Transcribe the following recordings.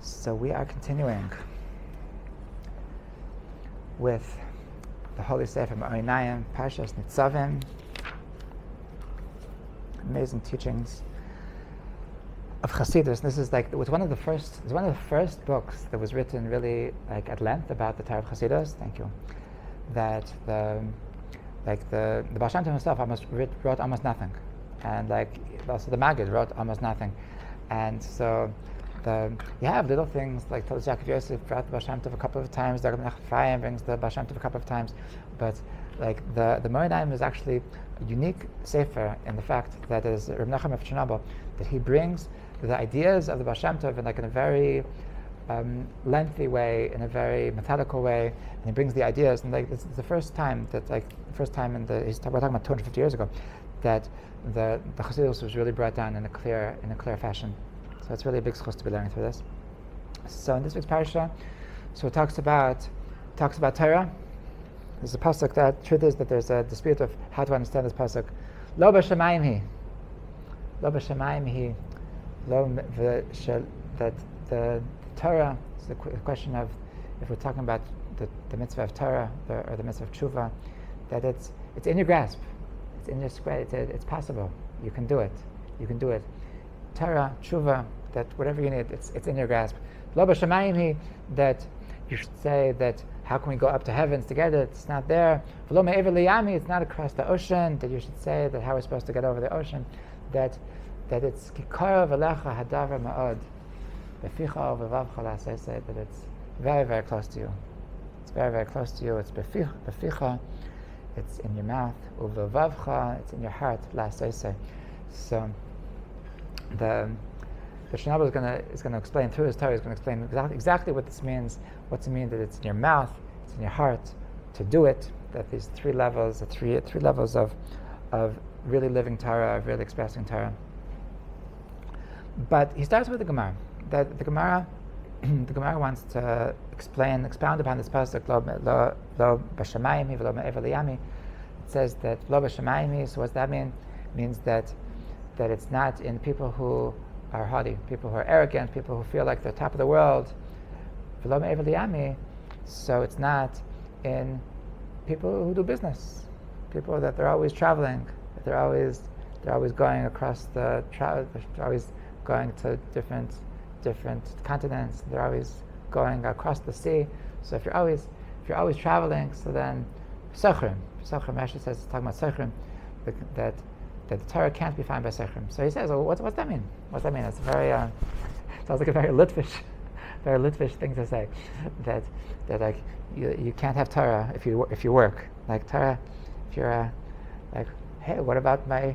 So we are continuing with the Holy Sefer Ma'orinayim, Parshat Nitzavim. Amazing teachings of Chassidus. This is it was one of the first books that was written really at length about the Torah of Chassidus. Thank you. That the Baal Shem Tov himself wrote almost nothing, and also the Maggid wrote almost nothing, and so you have little things like Tolas Yaakov Yosef brought the Baal Shem Tov a couple of times. David Menachem Ephraim brings the Baal Shem Tov a couple of times, but the Ma'orinayim is actually a unique sefer in the fact that is Reb Nachum of Chernobyl, that he brings the ideas of the Baal Shem Tov in a very lengthy way, in a very methodical way, and he brings the ideas. And it's the first time that we're talking about 250 years ago, that the Chassidus was really brought down in a clear fashion. So it's really a big schus to be learning through this. So in this week's parasha, it talks about Torah. There's a pasuk that truth is that there's a dispute of how to understand this pasuk. Lo b'shamayim hi, lo b'shamayim hi, that the Torah is the question of, if we're talking about the mitzvah of Torah or the mitzvah of tshuva, that it's in your grasp, it's in your spread, it's possible. You can do it. Torah, tshuva, that whatever you need, it's in your grasp. Lo b'shamayim hi, that you should say that how can we go up to heavens to get it? It's not there. V'lo me'ever liyami, it's not across the ocean. That you should say that how we're supposed to get over the ocean. That it's kikarav alecha hadavar ma'od. Beficha v'vavcha la'aseseh, that it's very, very close to you. It's very, very close to you. It's beficha, it's in your mouth. Uv'vavcha, it's in your heart. La'aseseh. So the Chernobyl is going to explain through his Torah. He's going to explain exactly what this means. What's it mean that it's in your mouth, it's in your heart to do it? That these three levels, the three levels of really living Torah, of really expressing Torah. But he starts with the Gemara. That the Gemara wants to expound upon this pasuk. Lo b'shamayim v'lo me'ever liyami. It says that lo b'shamayim. So what's that mean? It means that it's not in people who are haughty, people who are arrogant, people who feel like they're top of the world. V'lo me'ever liyami. So it's not in people who do business, people that they're always traveling, that they're always going across they're always going to different continents. They're always going across the sea. So if you're always traveling, so then sechrim actually says, it's talking about sechrim, that the Torah can't be found by sechrim. So he says, well, what's that mean? What's that mean? It's sounds like a very Litvish thing to say. That you can't have Torah if you work. Like Torah, if you're hey, what about my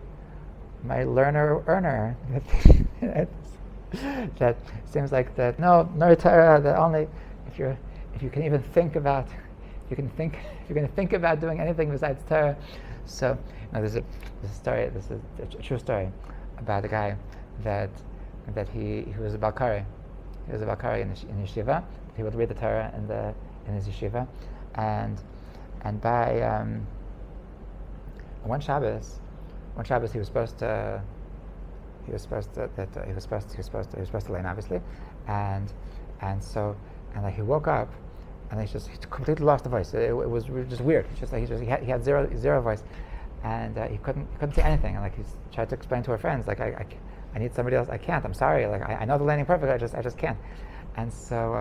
learner earner? That seems like that. No Torah. That only if you can even think about, if you're going to think about doing anything besides Torah. So there's a story. This is a true story about a guy that he was a Balkari. He was a Balkari in yeshiva. He would read the Torah in his yeshiva, and by one Shabbos he was supposed to learn, obviously, and so he woke up and he completely lost the voice. It was just weird. It's just he had zero voice, and he couldn't say anything. And he tried to explain to her friends, I need somebody else. I can't. I'm sorry. I know the landing perfect. I just can't. And so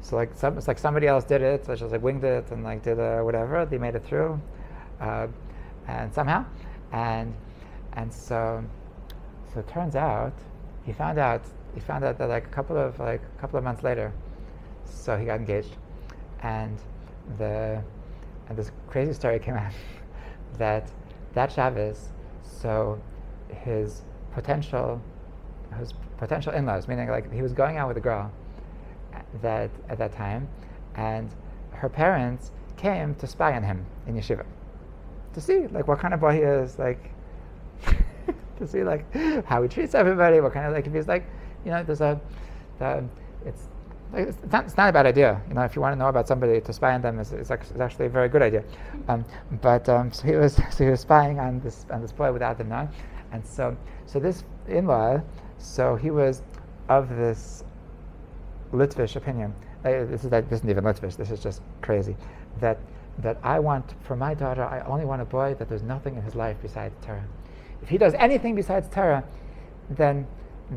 it's like somebody else did it. So just winged it and did whatever. They made it through, and somehow, and so it turns out he found out that a couple of months later, so he got engaged, and this crazy story came out that Shabbos, so his potential in-laws, meaning he was going out with a girl at that time, and her parents came to spy on him in yeshiva to see what kind of boy he is, to see how he treats everybody, what kind of if he's there's it's not a bad idea, if you want to know about somebody, to spy on them is actually a very good idea. So he was spying on this boy without them knowing, and so this in-law, so he was of this Litvish opinion. This isn't even Litvish. This is just crazy. That I want for my daughter. I only want a boy that there's nothing in his life besides Torah. If he does anything besides Torah, then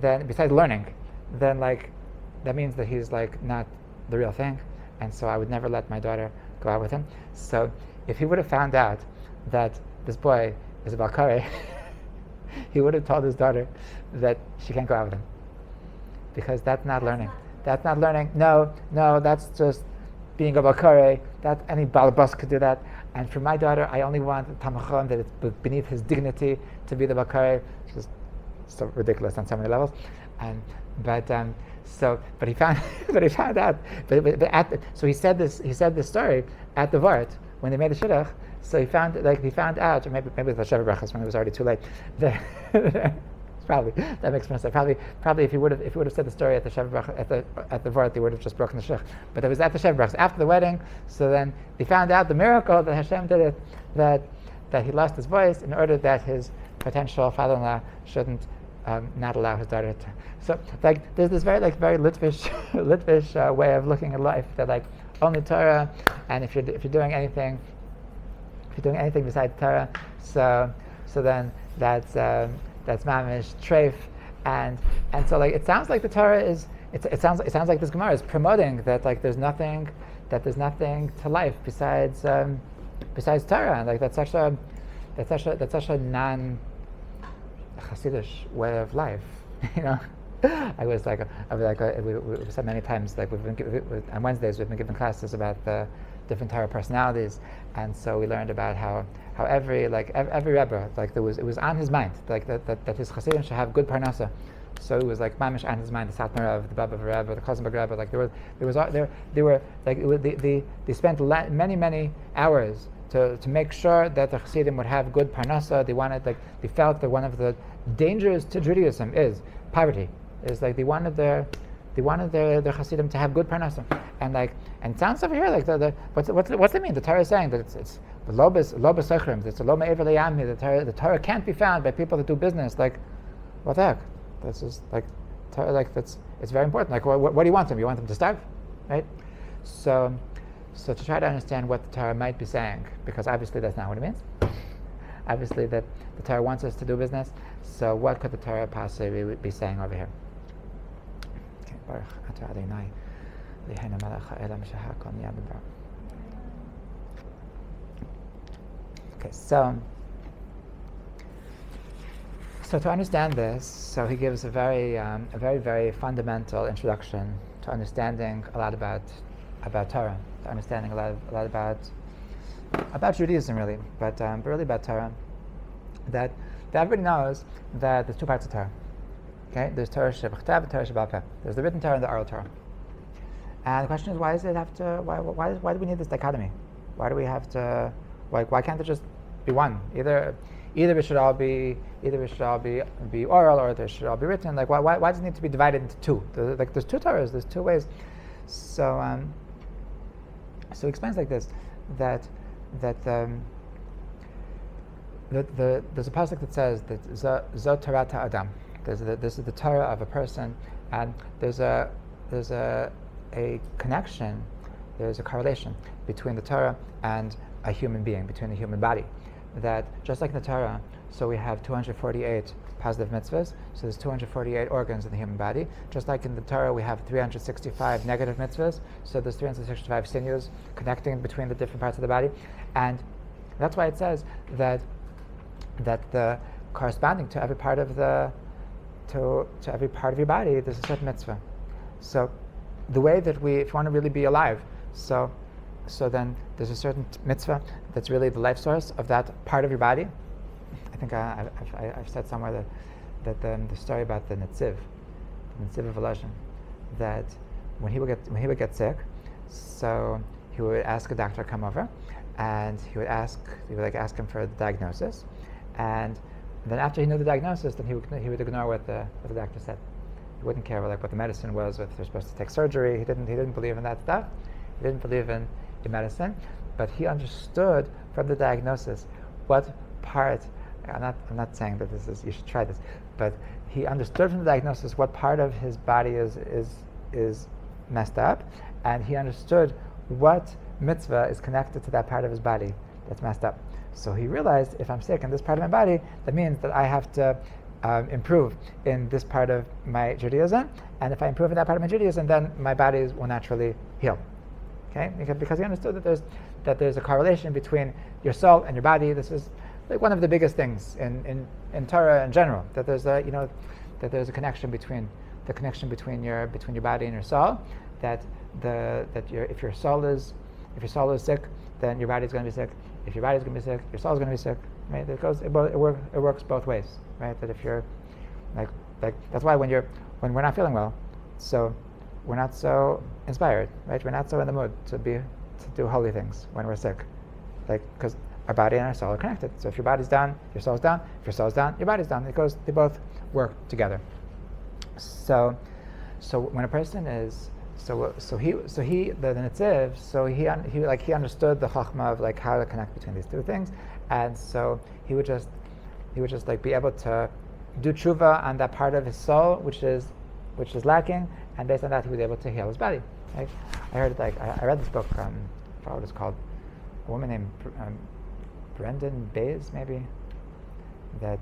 besides learning, then that means that he's not the real thing. And so I would never let my daughter go out with him. So if he would have found out that this boy is a Balkare, he would have told his daughter that she can't go out with him. Because that's not learning. That's not learning. No, that's just being a Balkare. That any Balabas could do that. And for my daughter, I only want a Tamachon that it's beneath his dignity to be the Balkare. It's just so ridiculous on so many levels. But he found out. So he said this story at the Vart when they made the shidduch. So he found out, or maybe it was the Sheva Brachas when it was already too late. Probably that makes more sense. Probably if he would have said the story at the Sheva Brachas at the Vart, they would have just broken the shidduch. But it was at the Sheva Brachas after the wedding. So then they found out the miracle that Hashem did it, that he lost his voice in order that his potential father-in-law shouldn't not allow his daughter to. So there's this very Litvish way of looking at life, that only Torah, and if you're doing anything besides Torah, so then that's mamish treif, and so it sounds like the Torah is it sounds like this Gemara is promoting that there's nothing to life besides Torah, and that's such a non Hasidish way of life, we said many times, on Wednesdays we've been giving classes about the different Torah personalities, and so we learned about how every Rebbe, it was on his mind, that his Hasidim should have good parnasa. So it was mamish on his mind, the Satmar Rebbe, the Baba Rebbe, the Kozenberg Rebbe, they spent many hours to make sure that the Hasidim would have good parnasa. They felt that one of the dangers to Judaism is poverty. They wanted their Hasidim to have good parnasa. And it sounds over here what's it mean? The Torah is saying that it's the lobes sechrim, it's the lo me'ever le'yamhi. The Torah can't be found by people that do business. What the heck? That's just Torah, it's very important. What do you want them? You want them to starve, right? So to try to understand what the Torah might be saying, because obviously that's not what it means. Obviously that the Torah wants us to do business. So what could the Torah possibly be saying over here? Okay, so to understand this, so he gives a very fundamental introduction to understanding a lot about Torah, to understanding a lot about Judaism, really, but really about Torah. That everybody knows that there's two parts of Torah. Okay, there's Torah Shebachtav and Torah Sheba'al Peh. There's the written Torah and the oral Torah. And the question is, why do we need this dichotomy? Why do we have to? Why can't it just be one? Either it should all be oral, or it should all be written. Why does it need to be divided into two? There's two Torahs. There's two ways. So he explains like this, that there's a pasuk that says that Zot Torah Adam. This is the Torah of a person, and there's a connection, there's a correlation between the Torah and a human being, between the human body. That just like in the Torah, so we have 248 positive mitzvahs, so there's 248 organs in the human body. Just like in the Torah, we have 365 negative mitzvahs, so there's 365 sinews connecting between the different parts of the body. And that's why it says that the corresponding to every part of every part of your body, there's a certain mitzvah. So the way that if you want to really be alive, so then there's a certain mitzvah that's really the life source of that part of your body. I think I've said somewhere that the story about the Nitzavim-Vaylech, that when he would get sick, so he would ask a doctor to come over, and he would ask him for the diagnosis, and then after he knew the diagnosis, then he would ignore what the doctor said. He wouldn't care what the medicine was, whether they're supposed to take surgery. He didn't believe in that stuff. He didn't believe in medicine, but he understood from the diagnosis what part. I'm not saying that you should try this, but he understood from the diagnosis what part of his body is messed up, and he understood what mitzvah is connected to that part of his body that's messed up. So he realized, if I'm sick in this part of my body, that means that I have to improve in this part of my Judaism, and if I improve in that part of my Judaism, then my body will naturally heal. Okay, because he understood that there's a correlation between your soul and your body. This is like one of the biggest things in Torah in general. That there's a connection between your body and your soul. If your soul is sick, then your body's going to be sick. If your body's going to be sick, your soul's going to be sick. Right? It works both ways. Right? That if you're like that's why when we're not feeling well, so we're not so inspired. Right? We're not so in the mood to do holy things when we're sick. Like, because our body and our soul are connected. So if your body's down, your soul's down. If your soul's down, your body's down. They both work together. So when a person is the Nitziv, so he understood the chachma of like how to connect between these two things, and so he would just like be able to do tshuva on that part of his soul which is lacking, and based on that he was able to heal his body. Right? I read this book. I forgot what it's called. A woman named Brendan Bays, maybe. That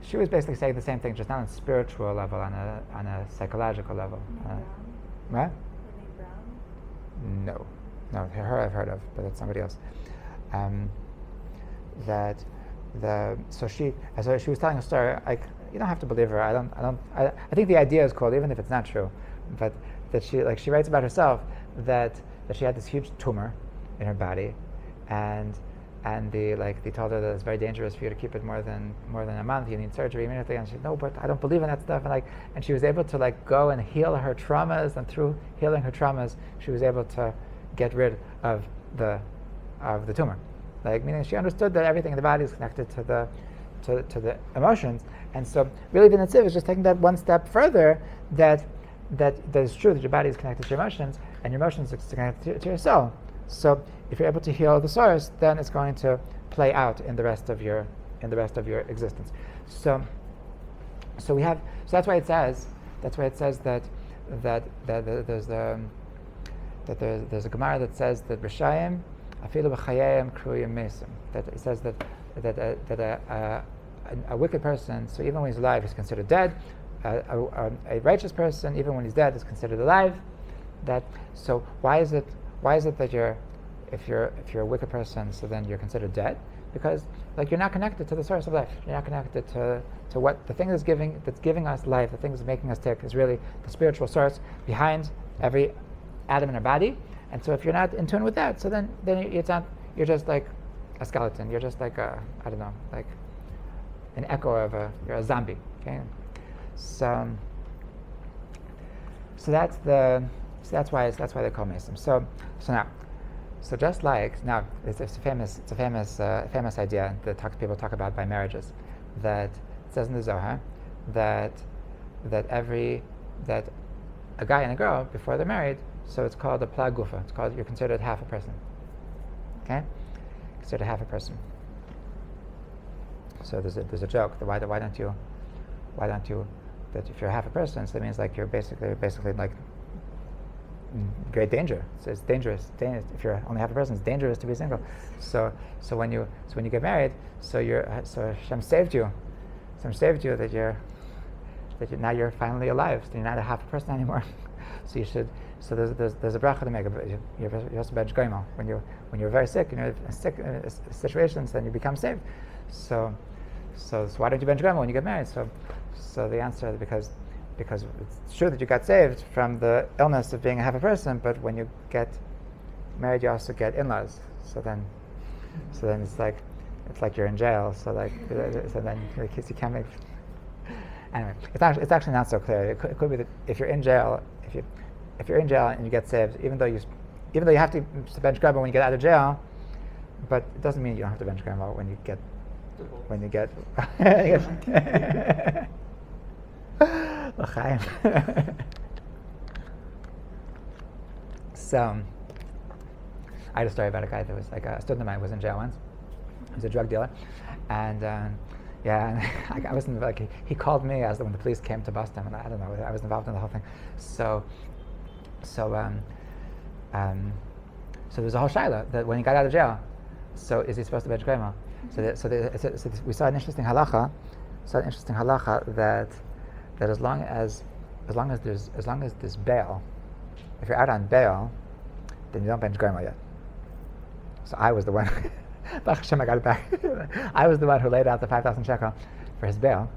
she was basically saying the same thing, just not on a spiritual level, on a psychological level. What? No, her I've heard of, but it's somebody else. So she was telling a story. Like, you don't have to believe her. I think the idea is cool, even if it's not true. But that she writes about herself that she had this huge tumor in her body, and they told her that it's very dangerous for you to keep it more than a month. You need surgery immediately. And she said, no, but I don't believe in that stuff. And she was able to go and heal her traumas, and through healing her traumas, she was able to get rid of the tumor. Meaning she understood that everything in the body is connected to the emotions. And so really the Nitziv is just taking that one step further, that is true, that your body is connected to your emotions, and your emotions are connected to your soul. So if you're able to heal the source, then it's going to play out in the rest of your existence. So that's why it says that there's a Gemara that says that Rishayim afilu b'chayayim kruyim mesim. That it says that a wicked person, so even when he's alive, is considered dead. A righteous person, even when he's dead, is considered alive. So why is it that if you're a wicked person, so then you're considered dead? Because you're not connected to the source of life. You're not connected to what the thing that's giving us life, the thing that's making us tick, is really the spiritual source behind every atom in our body. And so if you're not in tune with that, so then you're just like a skeleton. You're just like an echo you're a zombie. Okay. So that's why they call Mesim. So just like now, it's a famous idea that people talk about by marriages. That it says in the Zohar that a guy and a girl, before they're married, so it's called a plag gufa. It's called, you're considered half a person. Okay, considered half a person. So there's a joke that why don't you that if you're half a person, so that means you're basically like great danger. So it's dangerous. If you're only half a person, it's dangerous to be single. So when you get married, so Hashem saved you. Hashem saved you now you're finally alive. So you're not a half a person anymore. So you should. So there's a bracha to make. You're supposed to bench goimel when you're very sick and you're in sick situations, then you become saved. So why don't you bench goimel when you get married? So the answer is because it's true that you got saved from the illness of being a half a person, but when you get married, you also get in-laws. So then it's like you're in jail. So then you can't make. Anyway, it's actually not so clear. It could be that if you're in jail, if you're in jail and you get saved, even though you have to bench grandma when you get out of jail, but it doesn't mean you don't have to bench grandma when you get. So I had a story about a guy that was a student of mine was in jail once. He was a drug dealer, and Yeah, and I wasn't like he called me as when the police came to bust him, and I don't know, I was involved in the whole thing. So there was a whole shaila that when he got out of jail, so is he supposed to bench grandma? So we saw an interesting halacha. That as long as there's bail, if you're out on bail, then you don't bench grandma yet. So I was the one. Baruch Hashem, I got it back. I was the one who laid out the 5,000 shekel for his bail.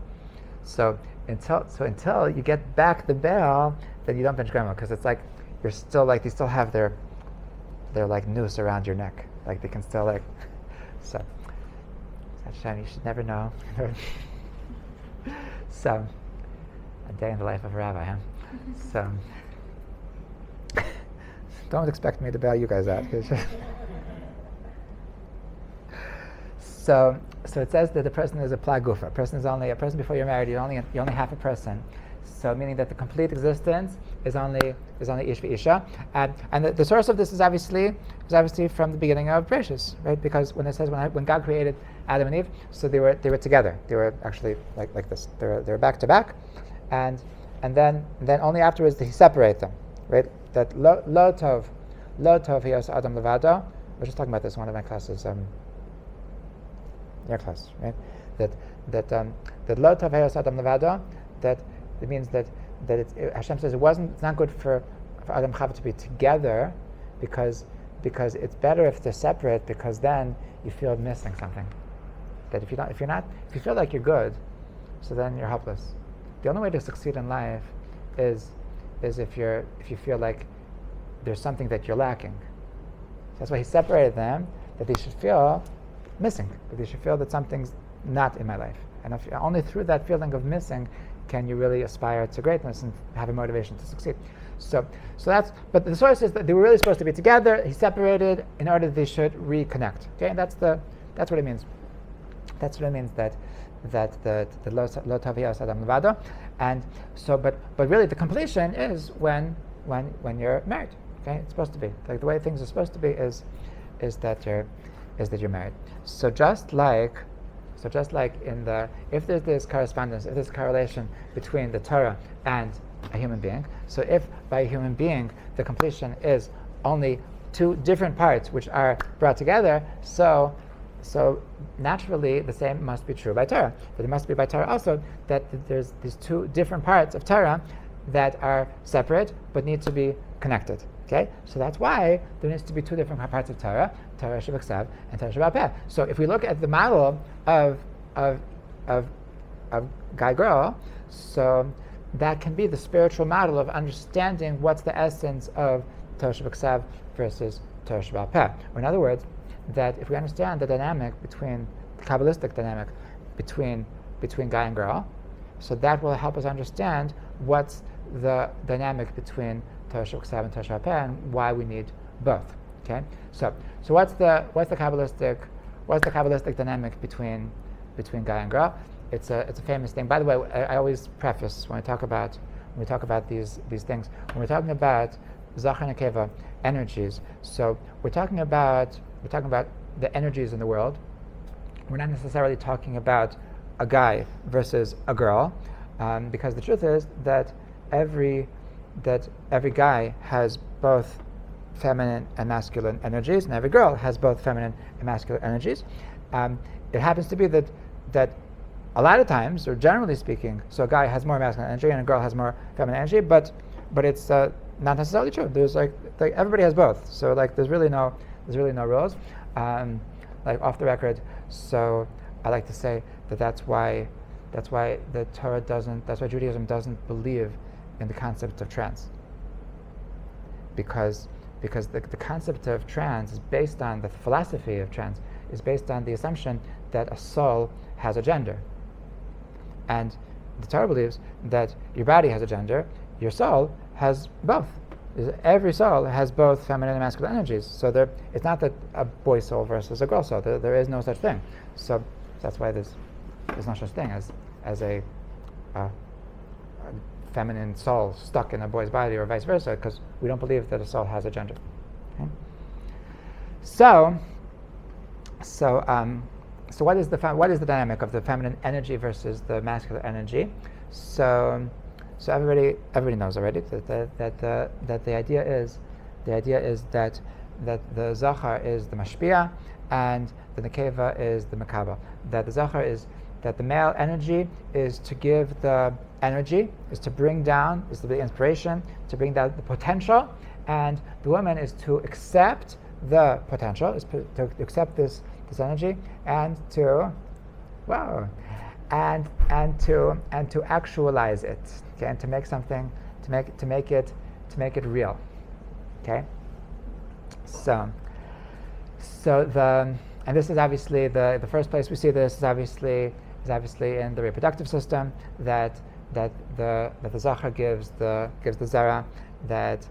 So until you get back the bail, then you don't bench grandma, because it's like you're still like they still have their like noose around your neck, like they can still like. So Hashem, you should never know. So a day in the life of a rabbi, huh? So don't expect me to bail you guys out. So it says that the person is a plagufa. A person before you're married. You're only half a person. So meaning that the complete existence is only ish v'isha. And the source of this is obviously from the beginning of Bereshis, right? Because when it says when God created Adam and Eve, so they were together. They were actually like this. They were back to back, and then only afterwards did He separate them, right? That lo tov hiyos adam levado. I was just talking about this in one of my classes. Your class, right? That lo tov hiyos adam levado. That it means that Hashem says it's not good for Adam and Chava to be together, because it's better if they're separate, because then you feel missing something. That if you feel like you're good, so then you're helpless. The only way to succeed in life is if you feel like there's something that you're lacking. So that's why He separated them, that they should feel missing, that they should feel that something's not in my life. And only through that feeling of missing can you really aspire to greatness and have a motivation to succeed. So but the source is that they were really supposed to be together. He separated in order that they should reconnect. Okay, and that's what it means. That's what it means that the lo tov hiyos adam levado. And so, but really the completion is when you're married. Okay, it's supposed to be like the way things are supposed to be is that you're married. So just like if there's this correspondence, if there's correlation between the Torah and a human being, so if by a human being the completion is only two different parts which are brought together, so naturally the same must be true by Torah. But it must be by Torah also that there's these two different parts of Torah that are separate but need to be connected. Okay, so that's why there needs to be two different parts of Torah Shebaksav and Torah Sheba'al Peh. So if we look at the model of guy-girl, so that can be the spiritual model of understanding what's the essence of Torah Shebaksav versus Torah Sheba'al Peh. Or in other words, that if we understand the dynamic the Kabbalistic dynamic between guy and girl, so that will help us understand what's the dynamic between Torah Shebaksav and Torah Sheba'al Peh, and why we need both. Okay, so what's the Kabbalistic dynamic between guy and girl? It's a famous thing. By the way, I always preface when we talk about these things, when we're talking about Zachar and Nekeva energies. So we're talking about the energies in the world. We're not necessarily talking about a guy versus a girl, because the truth is that every guy has both feminine and masculine energies, and every girl has both feminine and masculine energies. It happens to be that a lot of times, or generally speaking, so a guy has more masculine energy and a girl has more feminine energy, but it's not necessarily true. There's like everybody has both. So like there's really no rules. Like off the record. So I like to say that's why the Torah that's why Judaism doesn't believe in the concept of trans. Because the concept of trans is based on, the philosophy of trans is based on the assumption that a soul has a gender. And the Torah believes that your body has a gender, your soul has both. Every soul has both feminine and masculine energies. So it's not that a boy soul versus a girl soul. There is no such thing. So that's why there's no such thing as a feminine soul stuck in a boy's body, or vice versa, because we don't believe that a soul has a gender. Okay? So So what is the dynamic of the feminine energy versus the masculine energy? So everybody knows already that the idea is that the zachar is the mashpia and the nekeva is the makabel. That the zachar is that the male energy is to give the energy, is to bring down, is to be inspiration, to bring down the potential, and the woman is to accept the potential, is to accept this energy and to to actualize it, okay, and to make something, to make it real, okay. So and this is obviously the first place we see this is obviously in the reproductive system, that the zachar gives the zera, that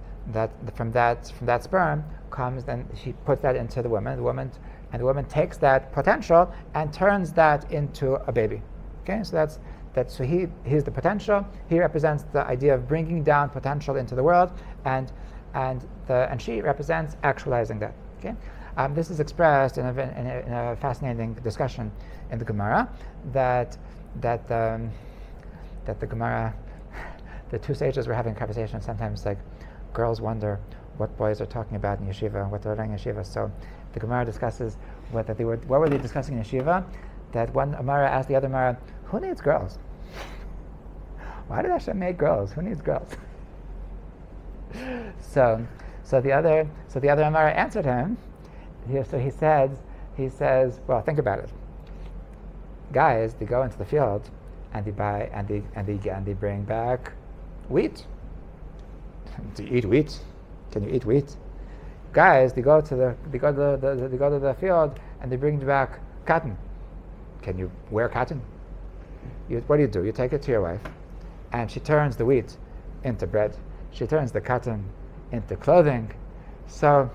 from that sperm comes, then he puts that into the woman, and the woman takes that potential and turns that into a baby. Okay, so so he's the potential. He represents the idea of bringing down potential into the world, and she represents actualizing that. Okay, this is expressed in a fascinating discussion in the Gemara that the Gemara, the two sages were having a conversation. Sometimes like girls wonder what boys are talking about in yeshiva, what they're learning in yeshiva. So the Gemara discusses what were they discussing in yeshiva. That one Amara asked the other Amara, who needs girls? Why did Hashem make girls? Who needs girls? So the other Amara answered him. So he says, well, think about it. Guys, they go into the field and they buy and they bring back wheat. Do you eat wheat? Can you eat wheat? Guys, they go to the field and they bring back cotton. Can you wear cotton? What do? You take it to your wife, and she turns the wheat into bread. She turns the cotton into clothing. So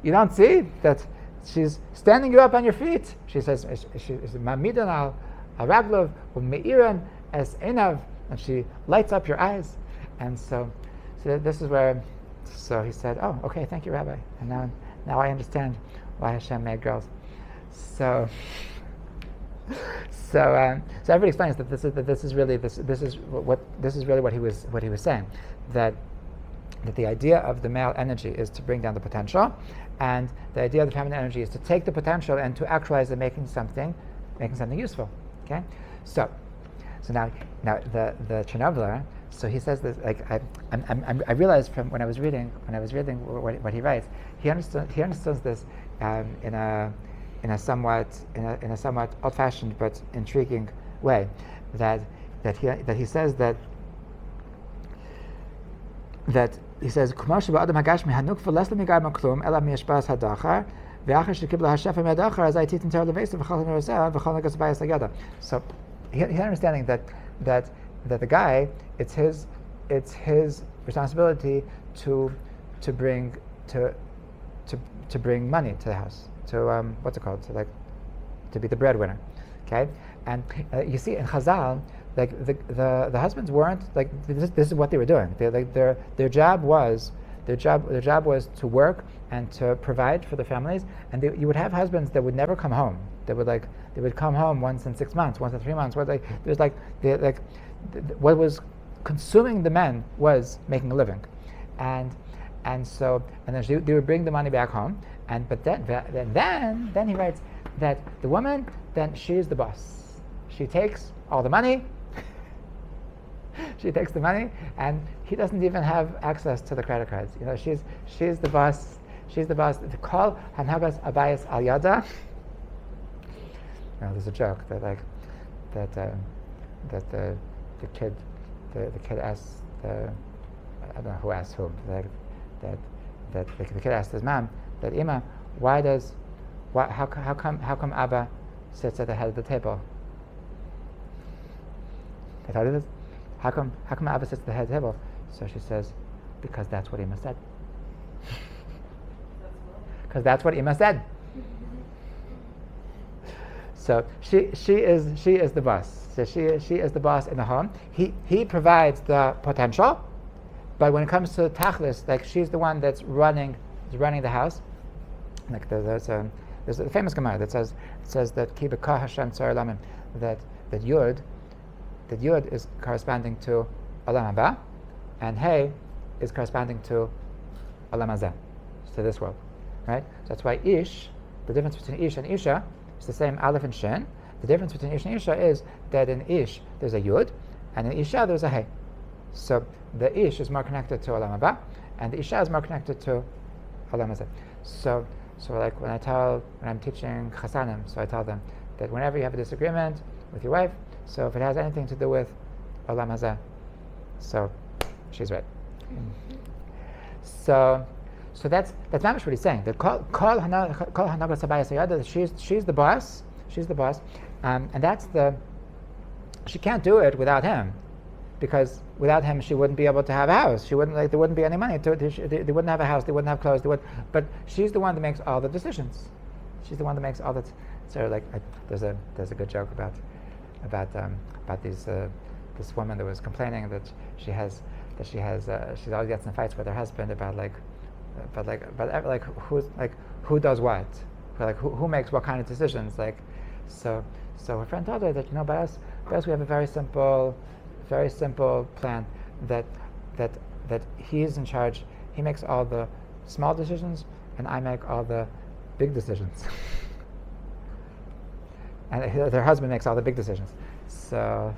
you don't see that she's standing you up on your feet. She says, "Mamidan al raglov u'meiran es enav," and she lights up your eyes. And so this is where. So he said, "Oh, okay, thank you, Rabbi." And now I understand why Hashem made girls. So everybody explains that this is really what he was saying, that the idea of the male energy is to bring down the potential, and the idea of the feminine energy is to take the potential and to actualize it, making something useful. Okay, so now the Chernobyler. So he says this. Like I realized from when I was reading what he writes, he understands this in a somewhat old-fashioned but intriguing way. That he says that he says Adam hagashmi hanukva less migar maklum ela miyashpas hadachar ve'achar shekibla hashefa me'adachar as I teach in Torah levesa v'chol ha'meroseh v'chol ha'gas bayas agada. So he understanding that the guy, it's his responsibility to bring money to the house, to what's it called, to be the breadwinner, okay? And you see in Chazal, like the husbands weren't like this is what they were doing. Their job was to work and to provide for the families. And you would have husbands that would never come home. They would come home once in 6 months, once in 3 months. What was consuming the men was making a living, and then they would bring the money back home. But then he writes that the woman, then she is the boss. She takes all the money. She takes the money, and he doesn't even have access to the credit cards. She's the boss. She's the boss. To call Hanhagas Abayas Al Yada. There's a joke that the kid asks I don't know who asked whom, that the kid asked his mom that Ima, how come Abba sits at the head of the table? I thought it is. How come Abba sits at the head of the table? So she says, because that's what Ima said. Because that's what Ima said. So she is the boss. So she is the boss in the home. He provides the potential, but when it comes to tachlis, like she's the one that's running the house. Like there's there's a famous Gemara that says that Ki b'ka Hashem tzar lamim, that Yud is corresponding to Olam Haba, and Hey is corresponding to Olam Hazeh, to this world, right? So that's why Ish, the difference between Ish and Isha, is the same Aleph and Shin. The difference between Ish and Isha is that in Ish there's a Yud, and in Isha there's a Hey. So the Ish is more connected to Olam Haba, and the Isha is more connected to Olam Hazeh. So like when I'm teaching Chasanim, so I tell them that whenever you have a disagreement with your wife, so if it has anything to do with Olam Hazeh, so she's right. So that's not what he's saying. That she's the boss. She's the boss, and that's she can't do it without him, because without him she wouldn't be able to have a house. She wouldn't there wouldn't be any money. They wouldn't have a house. They wouldn't have clothes. But she's the one that makes all the decisions. She's the one that makes all the. So like there's a good joke about these this woman that was complaining that she always gets in fights with her husband about who does what, who makes what kind of decisions, so her friend told her that by us we have a very simple plan, that he's in charge. He makes all the small decisions and I make all the big decisions. And her husband makes all the big decisions. So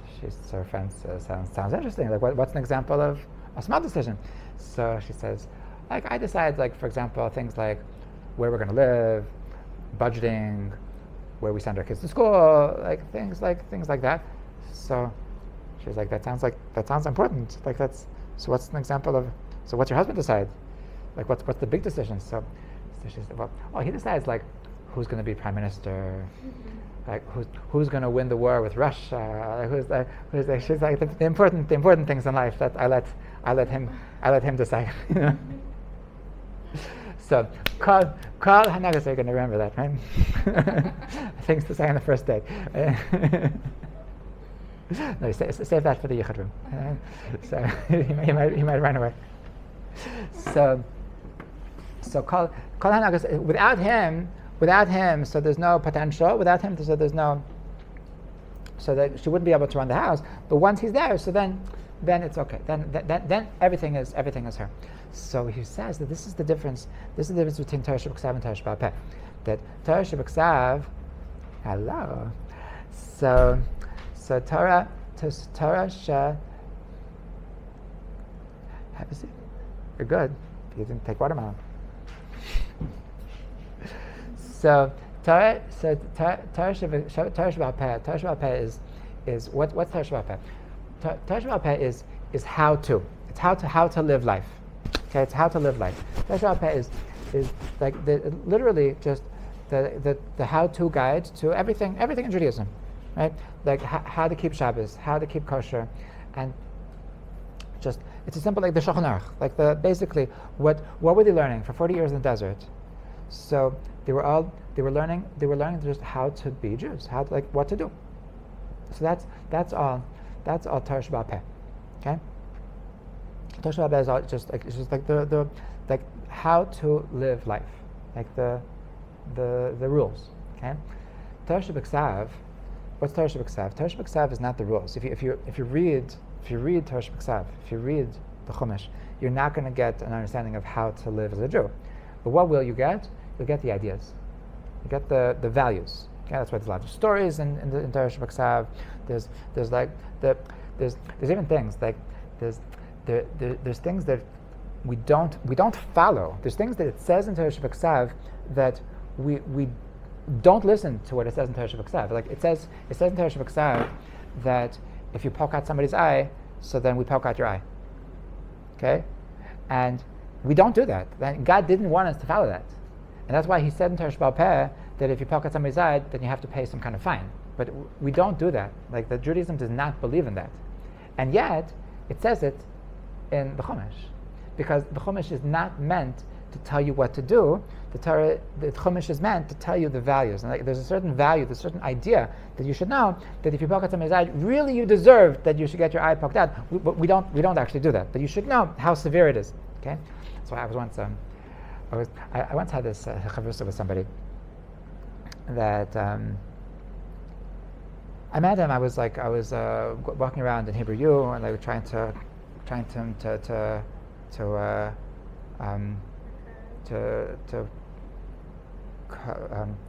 her friend says, sounds interesting. What's an example of a small decision? So she says, I decide, for example, things like where we're going to live, budgeting, where we send our kids to school, things like that. So she was like, that sounds important. So what's an example of? So what's your husband decide? What's the big decision? So she said, well, he decides who's going to be prime minister. Who's going to win the war with Russia? She's like the important things in life that I let him decide. So call Hanaga, so you're going to remember that, right? Things to say on the first date. No, save that for the yichud room. So he might run away. So call Hanaga. Without him, so there's no potential. Without him, so there's no. So that she wouldn't be able to run the house. But once he's there, so then it's okay. Then everything is her. So he says that this is the difference. This is the difference between Torah Sheb'Ksav and Torah Sheba'al-Peh. That Torah Sheb'Ksav, hello. So Torah She. Have a seat. You're good. You didn't take watermelon. So Torah Sheba'al-Peh. Torah Sheba'al-Peh is what's Torah Sheba'al-Peh? Torah Sheba'al-Peh is how to. It's how to live life. Okay, it's how to live life. Torah Sheba'al-Peh is literally just the how-to guide to everything in Judaism, right? How to keep Shabbos, how to keep kosher, and just it's a simple the Shulchan Aruch. Basically what were they learning for 40 years in the desert? So they were learning just how to be Jews, what to do. So that's all Torah Sheba'al-Peh. Okay? Torah Sheba'al-Peh is all just the how to live life, the rules. Okay? Torah Sheba'Ksav, what's Torah Sheba'Ksav? Torah Sheba'Ksav is not the rules. If you read Torah Sheba'Ksav, if you read the Chumash, you're not going to get an understanding of how to live as a Jew. But what will you get? You'll get the ideas. You get the values. Okay, that's why there's a lot of stories in Torah Sheba'Ksav. There's even things there's things that we don't follow. There's things that it says in Torah Sheba'Ksav that we don't listen to what it says in Torah Sheba'Ksav. It says in Torah Sheba'Ksav that if you poke out somebody's eye, so then we poke out your eye. Okay, and we don't do that. God didn't want us to follow that. And that's why he said in Torah Sheba'al-Peh that if you poke at somebody's eye, then you have to pay some kind of fine. But we don't do that. The Judaism does not believe in that. And yet, it says it in the Chumash. Because the Chumash is not meant to tell you what to do. The Chumash is meant to tell you the values. And there's a certain value, there's a certain idea that you should know that if you poke at somebody's eye, really you deserve that you should get your eye poked out. But we don't actually do that. But you should know how severe it is. Okay? So I was once I once had this chavrusa with somebody, that I met him. I was walking around in Hebrew U, and they were trying to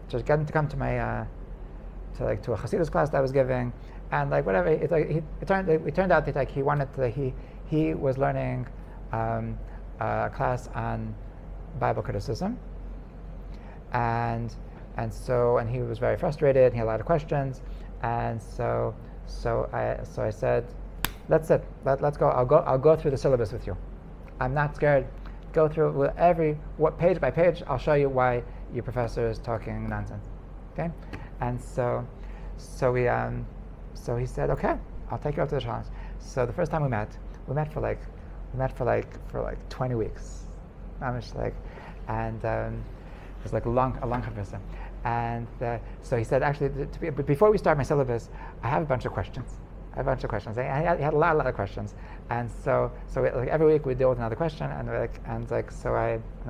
just get him to come to my to a Hasidus class that I was giving, and like whatever. It turned out that like he wanted to he was learning a class on Bible criticism, and he was very frustrated. He had a lot of questions, and so I said, let's sit. Let's go. I'll go through the syllabus with you. I'm not scared. Go through page by page. I'll show you why your professor is talking nonsense. Okay, and so he said, okay, I'll take you up to the challenge. So the first time we met for like 20 weeks. I was like, and it was like a long conversation. And so he said, actually, before we start my syllabus, I have a bunch of questions. He had a lot of questions, and so like every week we deal with another question, and I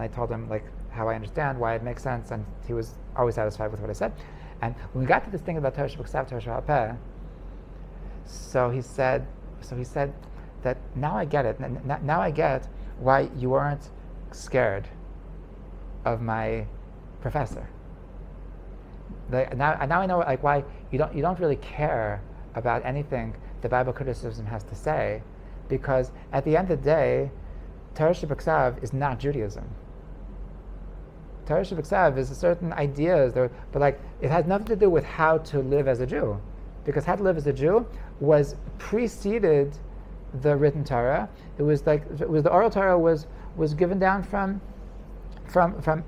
told him like how I understand, why it makes sense, and he was always satisfied with what I said. And when we got to this thing about Torah Sheb'Ksav, Torah Sheb'Peh, so he said that now I get it. Now I get why you weren't scared of my professor. Now I know like why you don't really care about anything the Bible criticism has to say, because at the end of the day, Torah Sheb'Ksav is not Judaism. Torah Sheb'Ksav is a certain ideas, but like it has nothing to do with how to live as a Jew, because how to live as a Jew was preceded the written Torah. It was the oral Torah was given down from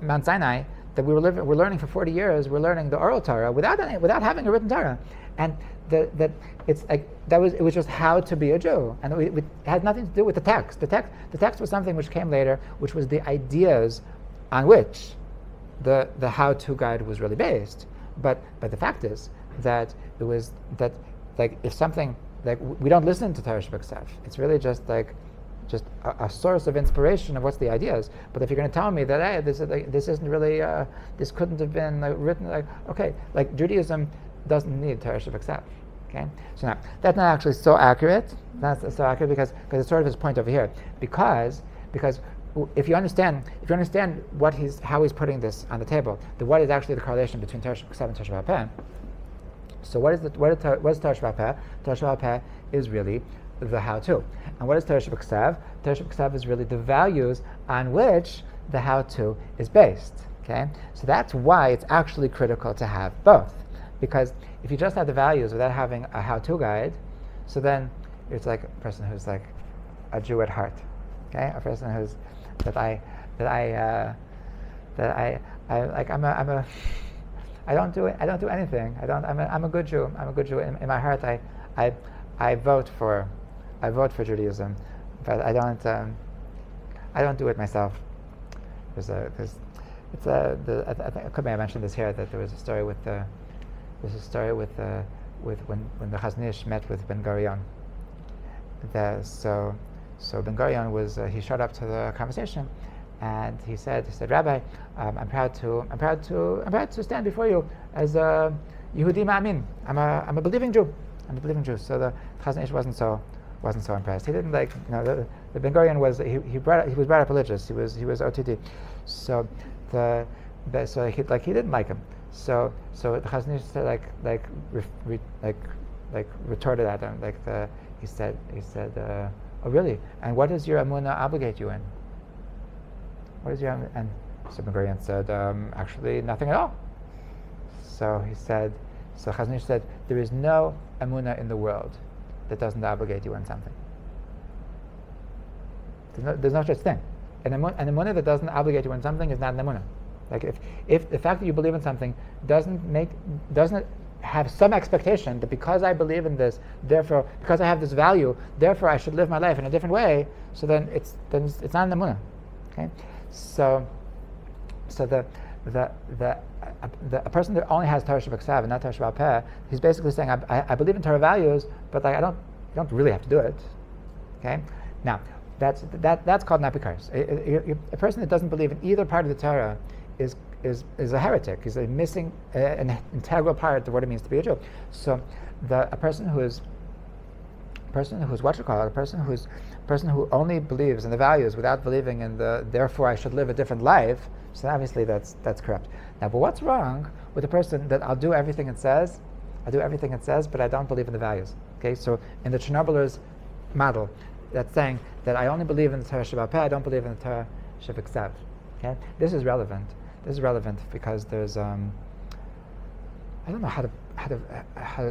Mount Sinai that we're learning for 40 years. We're learning the oral Torah without having a written Torah, and it was just how to be a Jew, and it had nothing to do with the text. The text was something which came later, which was the ideas on which the how-to guide was really based. But the fact is that it was that like if something like we don't listen to Torah Sheb'Ksav, it's really just a source of inspiration of what's the ideas. But if you're going to tell me that hey, this isn't really this couldn't have been written, like okay, like Judaism doesn't need Torah Sheb'Ksav. Okay, so now that's not actually so accurate. That's so accurate because it's sort of his point over here. Because if you understand how he's putting this on the table, then what is actually the correlation between Torah Sheb'Ksav and Torah Sheb'Peh? So what is Torah Sheb'Peh? Torah Sheb'Peh is really the how-to, and what is Torah Sheb'Ksav? Torah Sheb'Ksav is really the values on which the how-to is based. Okay, so that's why it's actually critical to have both. Because if you just have the values without having a how-to guide, so then it's like a person who's like a Jew at heart, okay? A person who's I don't do anything. I'm a good Jew. I'm a good Jew. In my heart, I vote for Judaism, but I don't do it myself. I think I mentioned this here, that there was a story with when the Chazon Ish met with Ben Gurion. So Ben Gurion he showed up to the conversation, and he said, Rabbi, I'm proud to stand before you as a Yehudi Ma'amin. I'm a believing Jew. So the Chazon Ish wasn't so impressed. He didn't like, the Ben Gurion was he was brought up religious. He was OTD. So he didn't like him. So the Chazon Ish said retorted at him, he said oh really? And what does your Amunah obligate you in? What is your Amunah? And so Ben Gurion said actually nothing at all. So Chazon Ish said, there is no Amunah in the world that doesn't obligate you on something. There's no such thing. An Amunah that doesn't obligate you on something is not an Amunah. Like if the fact that you believe in something doesn't have some expectation that because I believe in this, therefore because I have this value, therefore I should live my life in a different way, so then it's not an Amunah. Okay? So a person that only has Torah Sheb'Ksav and not Torah Sheb'Peh, he's basically saying I believe in Torah values, but I don't really have to do it. Okay? Now that's called napikaris. A person that doesn't believe in either part of the Torah is a heretic. He's missing an integral part of what it means to be a Jew. So a person who's a person who only believes in the values without believing in the therefore I should live a different life. So obviously that's corrupt. Now, but what's wrong with the person that I'll do everything it says, but I don't believe in the values? Okay, so in the Chernobylers model, that's saying that I only believe in the Torah Sheba'al Peh, I don't believe in the Torah Sheba'Ksav. Okay, this is relevant. This is relevant because there's I don't know how to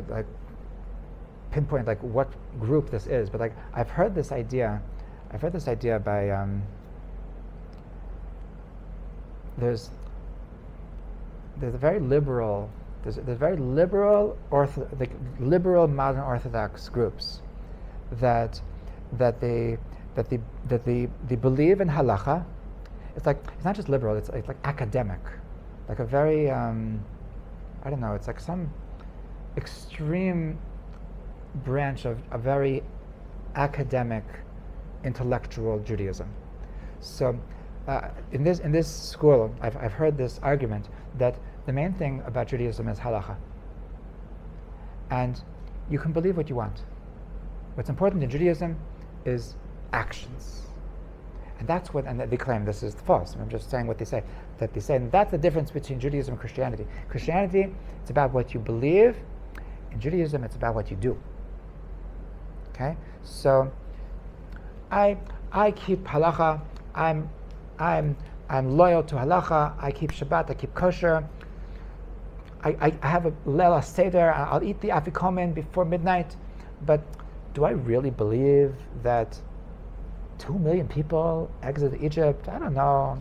like pinpoint like what group this is, but like I've heard this idea by there's a very liberal liberal modern Orthodox groups that they believe in halacha. It's not just liberal. It's like academic, like a very I don't know. It's like some extreme branch of a very academic, intellectual Judaism. So in this school, I've heard this argument that the main thing about Judaism is halacha, and you can believe what you want. What's important in Judaism is actions, and that's what. And they claim this is false. I'm just saying what they say. That they say, and that's the difference between Judaism and Christianity. Christianity, it's about what you believe. In Judaism, it's about what you do. Okay, so I keep halacha. I'm loyal to halacha. I keep Shabbat. I keep kosher. I have a Leil Seder. I'll eat the afikomen before midnight. But do I really believe that 2 million people exited Egypt? I don't know.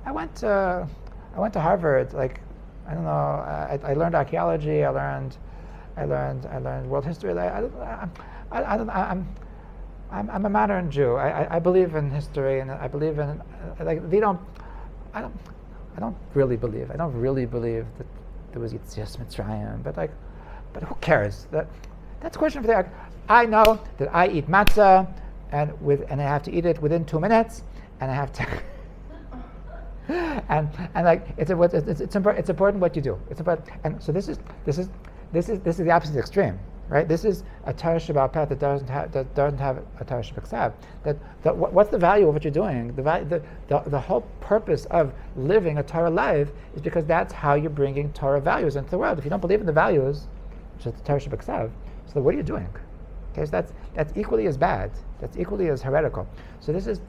I went to Harvard. Like, I don't know. I learned archaeology. I learned world history. I'm a modern Jew. I believe in history, and I believe in I don't really believe. I don't really believe that there was Yetzias Mitzrayim. But who cares? That's a question for the. I know that I eat matzah, and I have to eat it within 2 minutes, and I have to. and like it's important what you do. It's important, and so this is the opposite extreme, right? This is a Torah Sheba'al Peh that doesn't have a Torah Sheba'Ksav. What's the value of what you're doing? The whole purpose of living a Torah life is because that's how you're bringing Torah values into the world. If you don't believe in the values, which is the Torah Sheba'Ksav, so what are you doing? Okay, so that's equally as bad. That's equally as heretical. So this is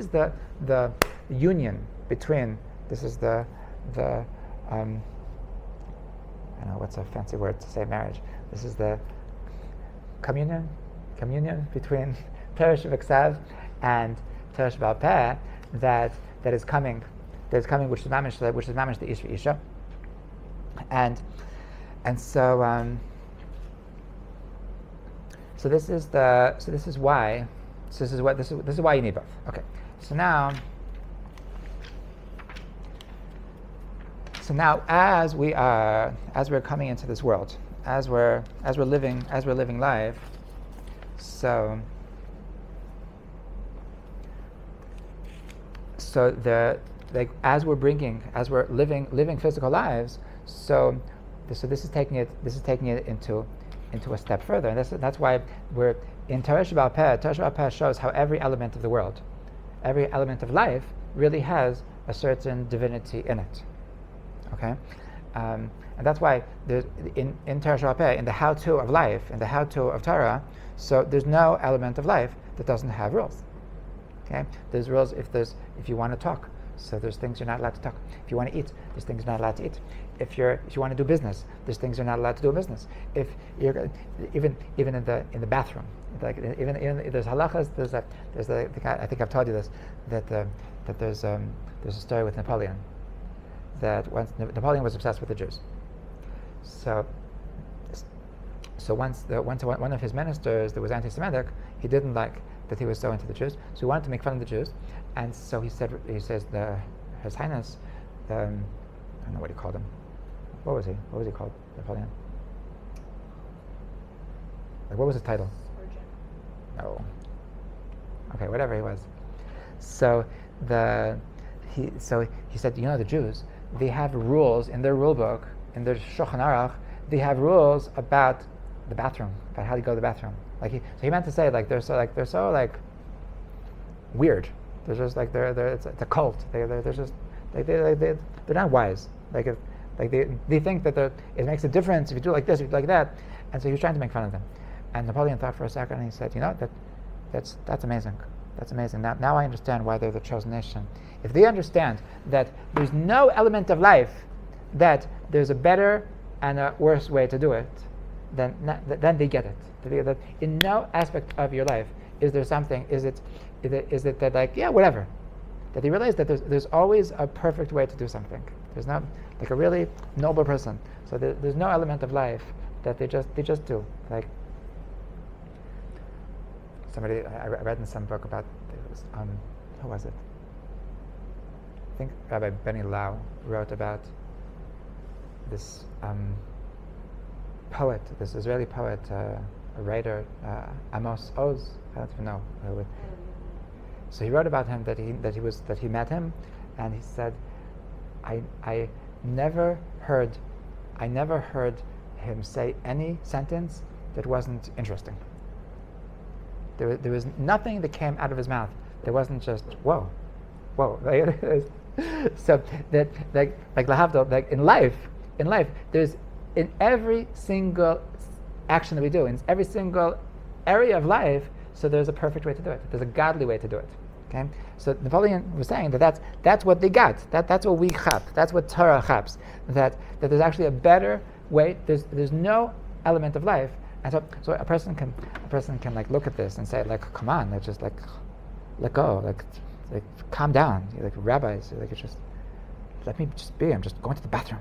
the union between. This is the I don't know what's a fancy word to say marriage. This is the communion between Torah Sheba'Ksav and Torah Sheba'al Peh that is coming, which is mamish the ish v'isha, and so this is why you need both. Okay, so now as we're coming into this world, as we're living life, so as we're living physical lives, so this is taking it into a step further, and that's why we're in Torah Sheba'al Peh. Torah Sheba'al Peh shows how every element of the world, every element of life, really has a certain divinity in it. Okay, and that's why in Torah Sheba'al Peh, in the how-to of life, in the how-to of Torah, so there's no element of life that doesn't have rules. Okay, there's rules if you want to talk, so there's things you're not allowed to talk. If you want to eat, there's things you're not allowed to eat. If you want to do business, there's things you're not allowed to do in business. If you're even in the bathroom, like even there's halachas. There's the guy, I think I've told you this, that there's a story with Napoleon, that once Napoleon was obsessed with the Jews. So once one of his ministers that was anti-Semitic, he didn't like that he was so into the Jews, so he wanted to make fun of the Jews, and so he says His Highness, I don't know what he called him. What was he called, Napoleon? Like, what was his title? Surgeon. No. Okay, whatever he was. So he said, the Jews, they have rules in their rule book, in their Shulchan Aruch. They have rules about the bathroom, about how to go to the bathroom. So he meant to say they're so weird. They're just it's a cult. They're not wise. They think that it makes a difference if you do like this, if you do like that, and so he was trying to make fun of them. And Napoleon thought for a second, and he said, that's amazing. That's amazing. Now I understand why they're the chosen nation. If they understand that there's no element of life that there's a better and a worse way to do it, then they get it. That in no aspect of your life is there something. Is it that whatever. That they realize that there's always a perfect way to do something. There's not a really noble person. So there's no element of life that they just do. Somebody I read in some book about who was it? I think Rabbi Benny Lau wrote about this poet, this Israeli poet, a writer, Amos Oz. I don't even know. So he wrote about him that he met him, and he said, I never heard him say any sentence that wasn't interesting. There was nothing that came out of his mouth that wasn't just whoa. So that lahavdil, in life, there's in every single action that we do, in every single area of life, so there's a perfect way to do it. There's a godly way to do it. Okay? So Napoleon was saying that's what they got. That's what we chap. That's what Torah chaps. That there's actually a better way. There's no element of life, and so a person can look at this and say come on, just let go, calm down, rabbis, it's just let me just be. I'm just going to the bathroom,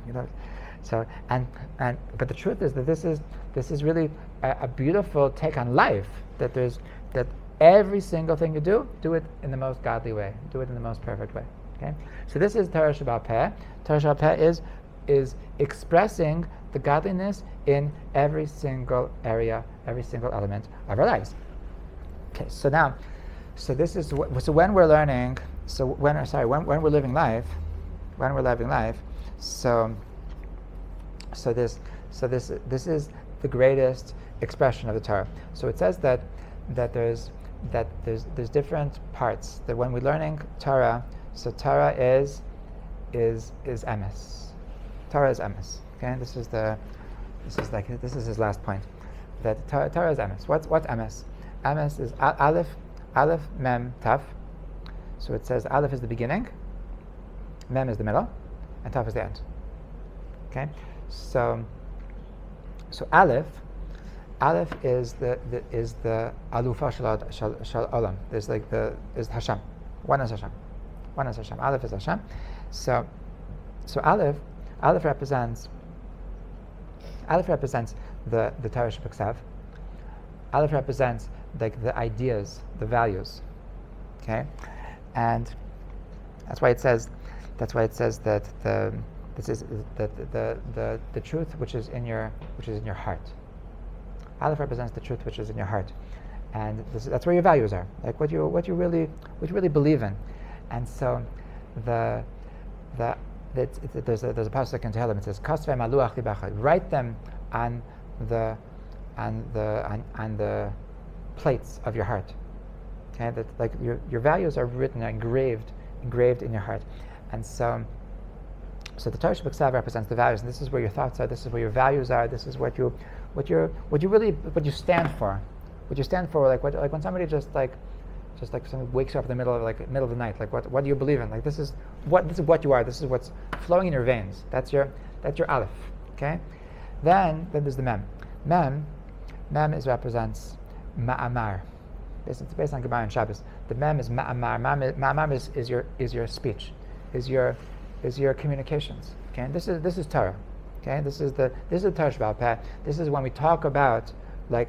So but the truth is that this is really a beautiful take on life. That every single thing you do it in the most godly way, do it in the most perfect way. Okay, so this is Torah Sheba'al Peh. Torah Sheba'al Peh is expressing the godliness in every single area, every single element of our lives. Okay, so this is when we're learning. When we're living life, So this is the greatest expression of the Torah. So it says that there's different parts. That when we're learning Torah, so Torah is emes. Torah is emes. Okay, this is his last point. That Torah is emes. What's emes? Emes is aleph mem taf. So it says aleph is the beginning, mem is the middle, and taf is the end. Okay, so aleph is the alufa shal olam. There's is Hashem. One is Hashem. Aleph is Hashem. So aleph represents the Torah Shebeksav. Aleph represents the ideas, the values. Okay, and that's why it says that the truth which is in your heart. Aleph represents the truth which is in your heart, and that's where your values are, what you really believe in. And so there's a pasuk in Tehillim. It says, "Kasvei maluach libacha." Write them on the plates of your heart. Okay, that your values are written, engraved in your heart, and so the Torah Shebeksav represents the values, and this is where your thoughts are. This is where your values are. This is what you stand for. What you stand for, when somebody just somebody wakes you up in the middle of the night. What do you believe in? This is what you are. This is what's flowing in your veins. That's your aleph. Okay. Then there's the mem. Mem represents ma'amar. It's based on Gemara and Shabbos. The mem is ma'amar. Ma'amar is your speech, is your communications. Okay, and this is Torah. Okay, this is the Torah Sheba'al Peh. This is when we talk about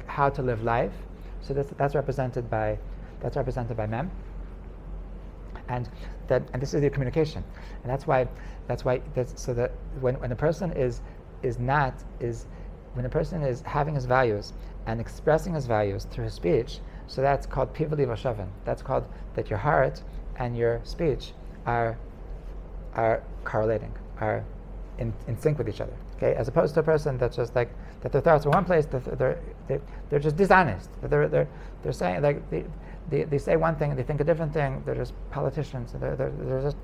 how to live life. So that's represented by mem, and this is your communication, and that's why so that when a person when a person is having his values and expressing his values through his speech, so that's called pivali vashavin. That's called that your heart and your speech are correlating. are in sync with each other. Okay, as opposed to a person that's just like that their thoughts are one place, they're just dishonest. They're saying like they say one thing and they think a different thing. They're just politicians. They're just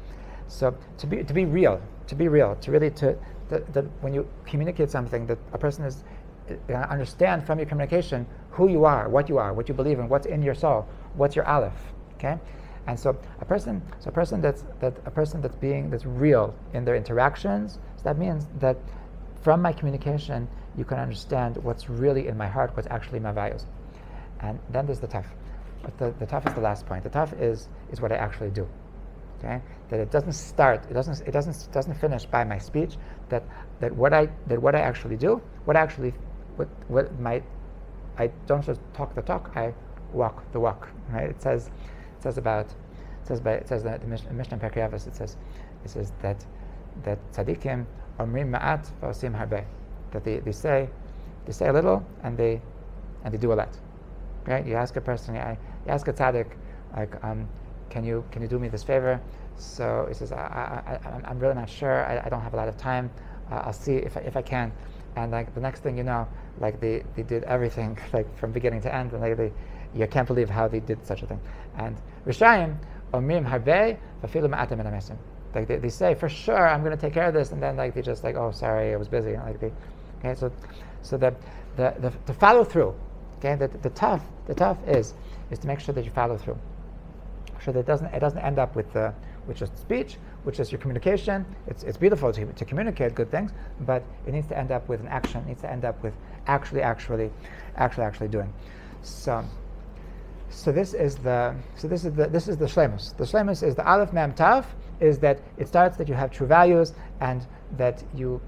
so to be real, to really that when you communicate something, that a person is understand from your communication who you are, what you believe in, what's in your soul, what's your aleph. Okay, and so a person that's real in their interactions. So that means that from my communication, you can understand what's really in my heart, what's actually my values. And then there's the tough. But the tough is the last point. The tough is what I actually do. Okay, that it doesn't start. It doesn't finish by my speech. That what I actually do. I don't just talk the talk. I walk the walk. Right. It says in the Mishnah in Pirkei Avos. It says that tzaddikim omrim ma'at v'osim harbe. That they say a little and they do a lot. Right? You ask a person, you ask a tzaddik, like, can you do me this favor? So he says, I'm really not sure. I don't have a lot of time. I'll see if I can. And like the next thing you know, like they did everything like from beginning to end, and you can't believe how they did such a thing. And Rishayim omrim harbe v'afilu ma'atem min hamesim. Like they say for sure I'm going to take care of this, and then like they just like, oh sorry, I was busy. And, like okay, so the follow through. Okay, the tough is to make sure that you follow through. So that it doesn't end up with just speech, which is your communication. It's beautiful to communicate good things, but it needs to end up with an action. It needs to end up with actually doing. So this is the shleimus. The shleimus is the aleph mem tav, is that it starts that you have true values and that you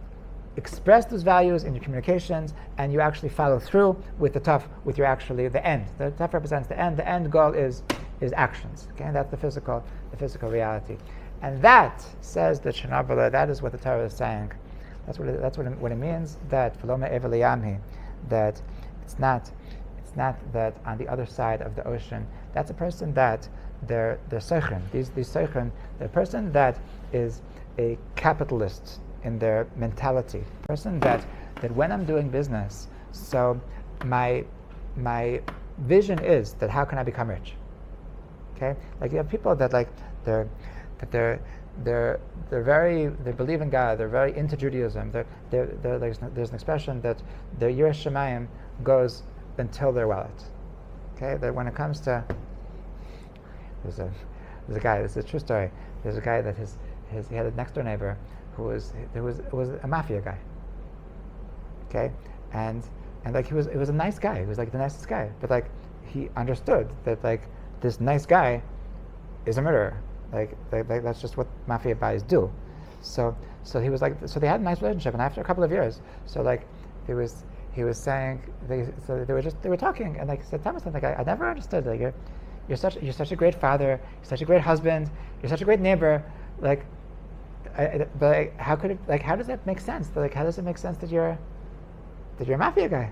express those values in your communications, and you actually follow through with the tough, with your actually the end. The tough represents the end. The end goal is actions. Okay, and that's the physical reality. And that says the Chernobyl. That is what the Torah is saying. That's what it means. That that it's not that on the other side of the ocean. That's a person that they're seichen. These seichen, the person that is a capitalist in their mentality, person that when I'm doing business, so my vision is that how can I become rich? Okay, like you have people that like they believe in God, they're very into Judaism. There's an expression that their Yiras Shamayim goes until their wallet. Okay, that when it comes to there's a guy. This is a true story. There's a guy that he had a next door neighbor who was a mafia guy. Okay, and like it was a nice guy. He was like the nicest guy, but like he understood that like this nice guy is a murderer. Like that's just what mafia guys do. So he was like, so they had a nice relationship, and after a couple of years, so like he was saying they were talking, and like he said, Thomas, like I never understood, like you're such a great father, you're such a great husband, you're such a great neighbor, like but how does that make sense? Like how does it make sense that you're a mafia guy?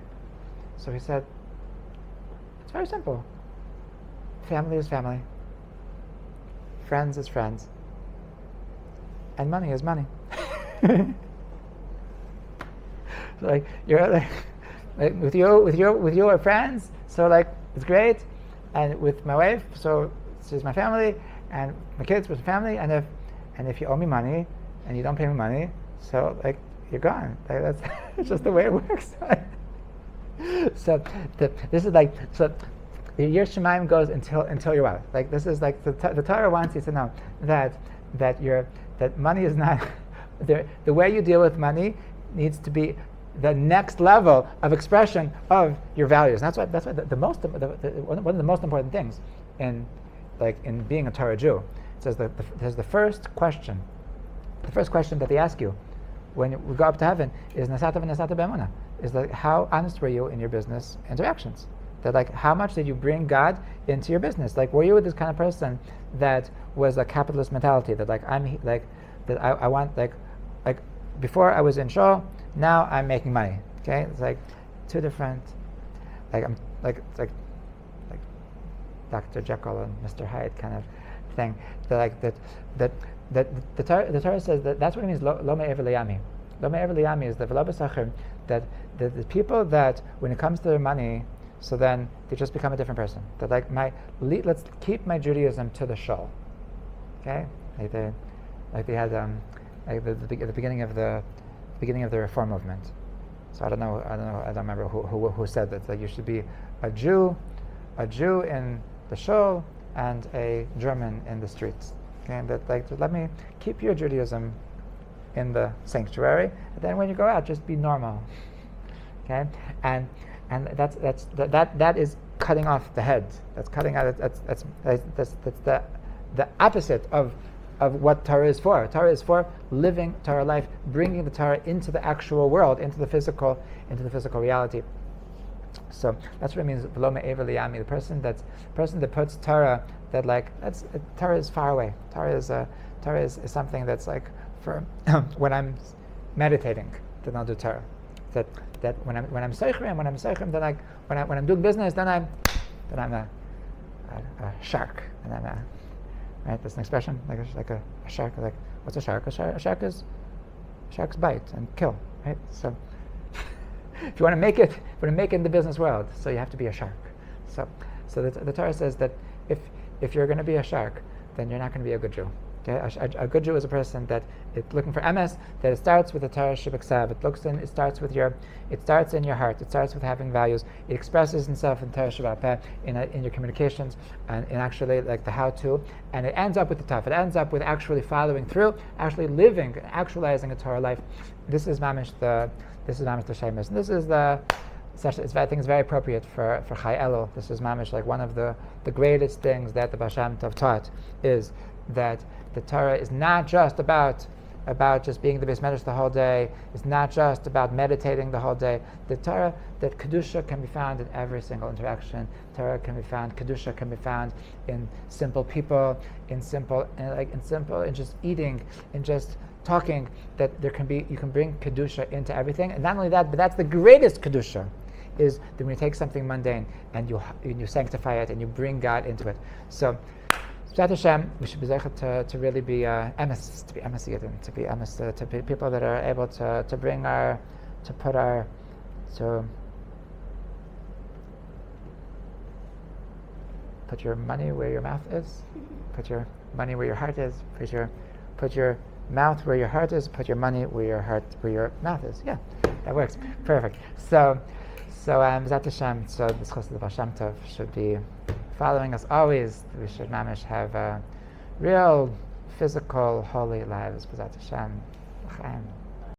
So he said, it's very simple. Family is family. Friends is friends. And money is money. Like you're like with your friends, so like it's great, and with my wife, so she's my family, and my kids with family, and if you owe me money and you don't pay me money, so like you're gone. Like that's just the way it works. So this is like so. Your Shemaim goes until you're out. Like this is like the Torah wants you to know that money is not the way you deal with money needs to be the next level of expression of your values. And that's why one of the most important things in being a Torah Jew. It says there's the first question. The first question that they ask you when we go up to heaven is Nasata v'Nasata b'Emunah. Is like how honest were you in your business interactions? That like how much did you bring God into your business? Like were you this kind of person that was a capitalist mentality that like I'm like that I want like before I was in shul, now I'm making money. Okay, it's like two different like I'm like it's like Dr. Jekyll and Mr. Hyde kind of thing. That the Torah says that's what it means. Lo me'ever liyami. Lo me'ever liyami is the v'lo b'sachar, that the people that when it comes to their money, so then they just become a different person. That let's keep my Judaism to the shul. Okay, like they had at the beginning of the Reform movement. So I don't remember who said that. Like you should be a Jew in the shul and a German in the streets. Okay, and that let me keep your Judaism in the sanctuary, and then when you go out, just be normal. Okay, and that is cutting off the head. That's cutting out. That's the opposite of what Torah is for. Torah is for living Torah life, bringing the Torah into the actual world, into the physical reality. So that's what it means. V'lo me'ever liyami, the person that puts Torah, Torah is far away. Torah is something that's like for when I'm meditating, then I'll do Torah. That when I'm seichrim, then when I'm doing business, then I'm a shark, and I'm a right. That's an expression like a shark. Like what's a shark? Sharks bite and kill. Right. So if you want to make it in the business world, so you have to be a shark. So the Torah says that if you're going to be a shark, then you're not going to be a good Jew. Okay? A good Jew is a person that is looking for emes, that it starts with the Torah shebeksav. It starts in your heart. It starts with having values. It expresses itself in Torah sheba'al in your communications and in actually like the how-to, and it ends up with the taf. It ends up with actually following through, actually living, actualizing a Torah life. This is mamish the shemus, and this is I think it's very appropriate for Chai Elul. This is mamish like one of the greatest things that the Baal Shem Tov taught is that the Torah is not just about just being the Beis Medrash the whole day. It's not just about meditating the whole day. The Torah, that Kedusha can be found in every single interaction. Kedusha can be found in simple people, in just eating, in just talking. That you can bring Kedusha into everything. And not only that, but that's the greatest Kedusha, is that when you take something mundane and you sanctify it and you bring God into it. So B'ezrat Hashem, we should be zeicha to really be emes, to be emes yidden, to be emes, to be people that are able to put your money where your mouth is, put your money where your heart is, put your mouth where your heart is, put your money where your mouth is. Yeah, that works. Perfect. So B'ezrat Hashem, so this chos of the Baal Shem Tov should be following us always. We should mamish have real physical holy lives. B'ezrat Hashem. L'chaim.